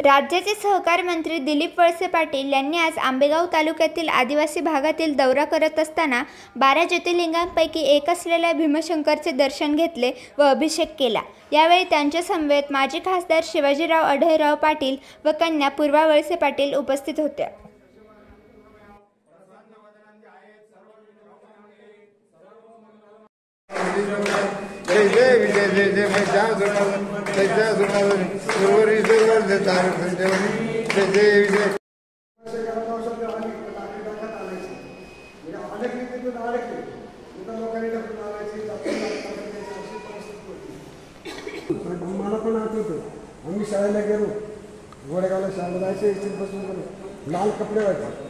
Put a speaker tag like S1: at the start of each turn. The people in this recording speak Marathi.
S1: राज्याचे सहकार मंत्री दिलीप वळसे पाटील यांनी आज आंबेगाव तालुक्यातील आदिवासी भागातील दौरा करत असताना 12 ज्योतिर्लिंगांपैकी एक असलेल्या भीमशंकरचे दर्शन घेतले व अभिषेक केला। यावेळी त्यांच्या समवेत माजी खासदार शिवाजीराव अढळराव पाटील व कन्या पूर्वा वळसे पाटील उपस्थित होत्या।
S2: जय जय विजय जय जय मैं जा जय विजय
S3: मला पण आठवतं आम्ही शाळेला गेलो, गोडेगावला शाळेला जायचं, इथून लाल कपडे व्हायचे।